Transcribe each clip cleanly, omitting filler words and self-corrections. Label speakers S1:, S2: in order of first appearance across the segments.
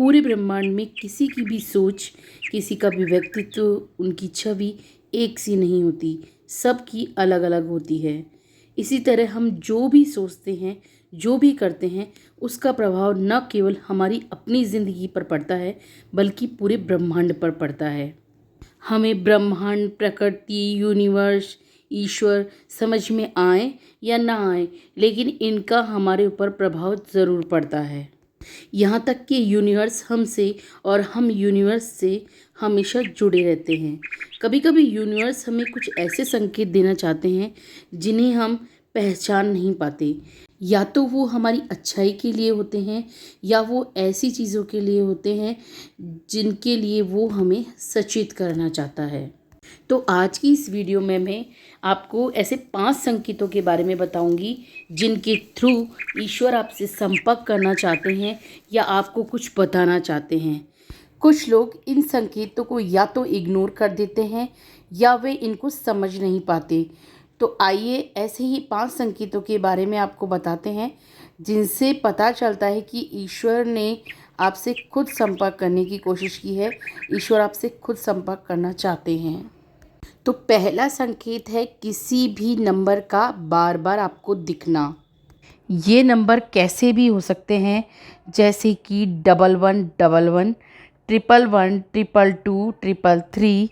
S1: पूरे ब्रह्मांड में किसी की भी सोच, किसी का भी व्यक्तित्व, उनकी छवि एक सी नहीं होती, सबकी अलग अलग होती है। इसी तरह हम जो भी सोचते हैं, जो भी करते हैं, उसका प्रभाव न केवल हमारी अपनी ज़िंदगी पर पड़ता है बल्कि पूरे ब्रह्मांड पर पड़ता है। हमें ब्रह्मांड, प्रकृति, यूनिवर्स, ईश्वर समझ में आए या ना आए, लेकिन इनका हमारे ऊपर प्रभाव ज़रूर पड़ता है। यहाँ तक कि यूनिवर्स हमसे और हम यूनिवर्स से हमेशा जुड़े रहते हैं। कभी कभी यूनिवर्स हमें कुछ ऐसे संकेत देना चाहते हैं जिन्हें हम पहचान नहीं पाते। या तो वो हमारी अच्छाई के लिए होते हैं या वो ऐसी चीज़ों के लिए होते हैं जिनके लिए वो हमें सचेत करना चाहता है। तो आज की इस वीडियो में मैं आपको ऐसे 5 संकेतों के बारे में बताऊंगी जिनके थ्रू ईश्वर आपसे संपर्क करना चाहते हैं या आपको कुछ बताना चाहते हैं। कुछ लोग इन संकेतों को या तो इग्नोर कर देते हैं या वे इनको समझ नहीं पाते। तो आइए ऐसे ही 5 संकेतों के बारे में आपको बताते हैं जिनसे पता चलता है कि ईश्वर ने आपसे खुद संपर्क करने की कोशिश की है, ईश्वर आपसे खुद संपर्क करना चाहते हैं। तो पहला संकेत है किसी भी नंबर का बार बार आपको दिखना। ये नंबर कैसे भी हो सकते हैं, जैसे कि 1111, 111, 222, 333,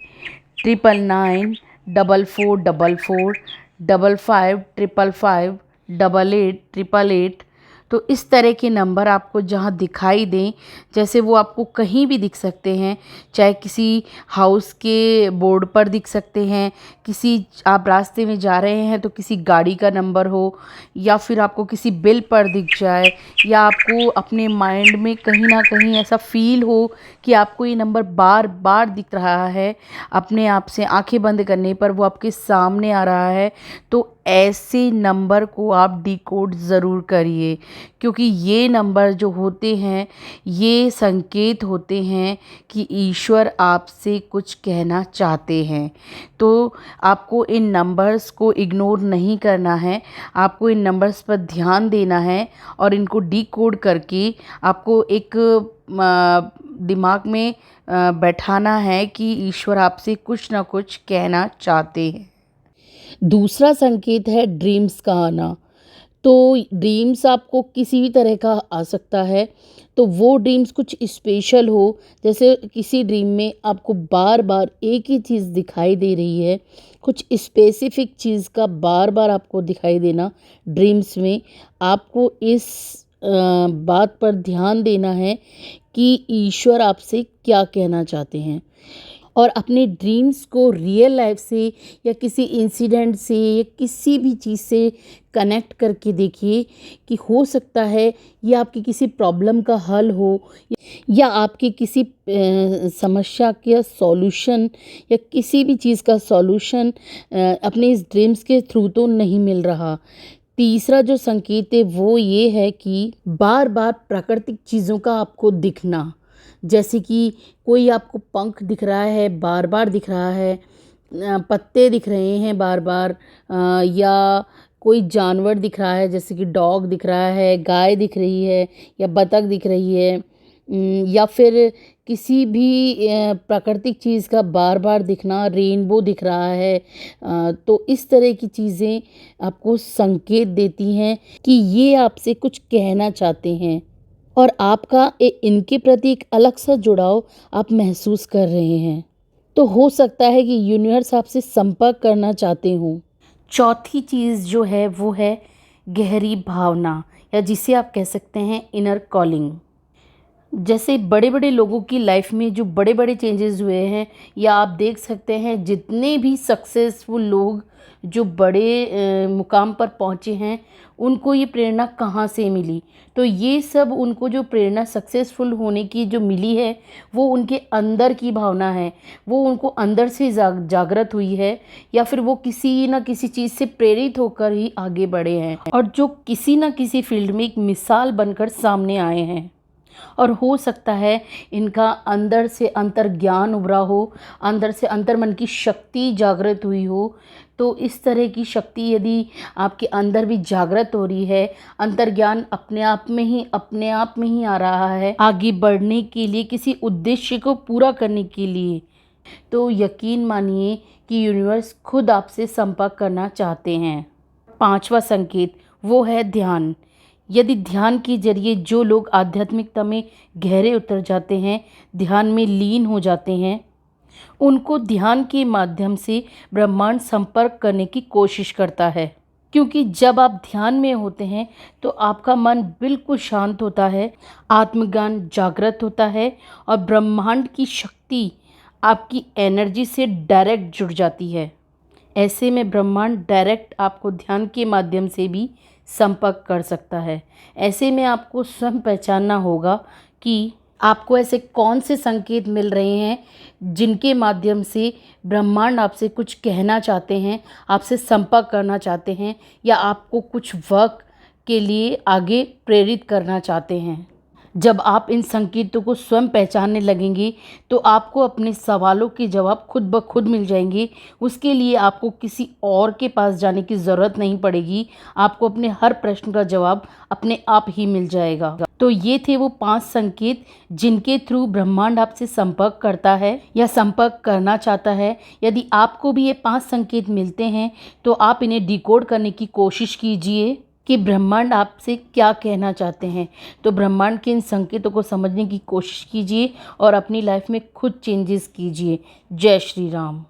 S1: 999, 4444, 55, 555, 88, 888। तो इस तरह के नंबर आपको जहाँ दिखाई दें, जैसे वो आपको कहीं भी दिख सकते हैं, चाहे किसी हाउस के बोर्ड पर दिख सकते हैं, किसी आप रास्ते में जा रहे हैं तो किसी गाड़ी का नंबर हो, या फिर आपको किसी बिल पर दिख जाए, या आपको अपने माइंड में कहीं ना कहीं ऐसा फील हो कि आपको ये नंबर बार बार दिख रहा है, अपने आप से आंखें बंद करने पर वो आपके सामने आ रहा है। तो ऐसे नंबर को आप डिकोड ज़रूर करिए, क्योंकि ये नंबर जो होते हैं ये संकेत होते हैं कि ईश्वर आपसे कुछ कहना चाहते हैं। तो आपको इन नंबर्स को इग्नोर नहीं करना है, आपको इन नंबर्स पर ध्यान देना है और इनको डिकोड करके आपको एक दिमाग में बैठाना है कि ईश्वर आपसे कुछ ना कुछ कहना चाहते हैं। दूसरा संकेत है ड्रीम्स का आना। तो ड्रीम्स आपको किसी भी तरह का आ सकता है। तो वो ड्रीम्स कुछ स्पेशल हो, जैसे किसी ड्रीम में आपको बार बार एक ही चीज़ दिखाई दे रही है, कुछ स्पेसिफिक चीज़ का बार बार आपको दिखाई देना ड्रीम्स में, आपको इस बात पर ध्यान देना है कि ईश्वर आपसे क्या कहना चाहते हैं। और अपने ड्रीम्स को रियल लाइफ से या किसी इंसिडेंट से या किसी भी चीज़ से कनेक्ट करके देखिए कि हो सकता है ये आपकी किसी प्रॉब्लम का हल हो, या आपकी किसी समस्या का सॉल्यूशन या किसी भी चीज़ का सॉल्यूशन अपने इस ड्रीम्स के थ्रू तो नहीं मिल रहा। तीसरा जो संकेत है वो ये है कि बार बार प्राकृतिक चीज़ों का आपको दिखना, जैसे कि कोई आपको पंख दिख रहा है, बार बार दिख रहा है, पत्ते दिख रहे हैं बार बार, या कोई जानवर दिख रहा है, जैसे कि डॉग दिख रहा है, गाय दिख रही है या बतख दिख रही है, या फिर किसी भी प्राकृतिक चीज़ का बार बार दिखना, रेनबो दिख रहा है। तो इस तरह की चीज़ें आपको संकेत देती हैं कि ये आपसे कुछ कहना चाहते हैं और आपका इनके प्रति एक अलग सा जुड़ाव आप महसूस कर रहे हैं। तो हो सकता है कि यूनिवर्स आपसे संपर्क करना चाहते हों। चौथी चीज़ जो है वो है गहरी भावना, या जिसे आप कह सकते हैं इनर कॉलिंग। जैसे बड़े बड़े लोगों की लाइफ में जो बड़े बड़े चेंजेस हुए हैं, या आप देख सकते हैं जितने भी सक्सेसफुल लोग जो बड़े मुकाम पर पहुँचे हैं, उनको ये प्रेरणा कहाँ से मिली। तो ये सब उनको जो प्रेरणा सक्सेसफुल होने की जो मिली है वो उनके अंदर की भावना है, वो उनको अंदर से जागृत हुई है, या फिर वो किसी न किसी चीज़ से प्रेरित होकर ही आगे बढ़े हैं और जो किसी न किसी फील्ड में एक मिसाल बनकर सामने आए हैं। और हो सकता है इनका अंदर से अंतर्ज्ञान उभरा हो, अंदर से अंतर्मन की शक्ति जागृत हुई हो। तो इस तरह की शक्ति यदि आपके अंदर भी जागृत हो रही है, अंतर्ज्ञान अपने आप में ही आ रहा है आगे बढ़ने के लिए, किसी उद्देश्य को पूरा करने के लिए, तो यकीन मानिए कि यूनिवर्स खुद आपसे संपर्क करना चाहते हैं। 5वां संकेत वो है ध्यान। यदि ध्यान के जरिए जो लोग आध्यात्मिकता में गहरे उतर जाते हैं, ध्यान में लीन हो जाते हैं, उनको ध्यान के माध्यम से ब्रह्मांड संपर्क करने की कोशिश करता है। क्योंकि जब आप ध्यान में होते हैं तो आपका मन बिल्कुल शांत होता है, आत्मज्ञान जागृत होता है और ब्रह्मांड की शक्ति आपकी एनर्जी से डायरेक्ट जुड़ जाती है। ऐसे में ब्रह्मांड डायरेक्ट आपको ध्यान के माध्यम से भी संपर्क कर सकता है। ऐसे में आपको स्वयं पहचानना होगा कि आपको ऐसे कौन से संकेत मिल रहे हैं जिनके माध्यम से ब्रह्मांड आपसे कुछ कहना चाहते हैं, आपसे संपर्क करना चाहते हैं या आपको कुछ वर्क के लिए आगे प्रेरित करना चाहते हैं। जब आप इन संकेतों को स्वयं पहचानने लगेंगे तो आपको अपने सवालों के जवाब खुद ब खुद मिल जाएंगे। उसके लिए आपको किसी और के पास जाने की ज़रूरत नहीं पड़ेगी। आपको अपने हर प्रश्न का जवाब अपने आप ही मिल जाएगा। तो ये थे वो 5 संकेत जिनके थ्रू ब्रह्मांड आपसे संपर्क करता है या संपर्क करना चाहता है। यदि आपको भी ये 5 संकेत मिलते हैं तो आप इन्हें डिकोड करने की कोशिश कीजिए कि ब्रह्मांड आपसे क्या कहना चाहते हैं। तो ब्रह्मांड के इन संकेतों को समझने की कोशिश कीजिए और अपनी लाइफ में खुद चेंजेस कीजिए। जय श्री राम।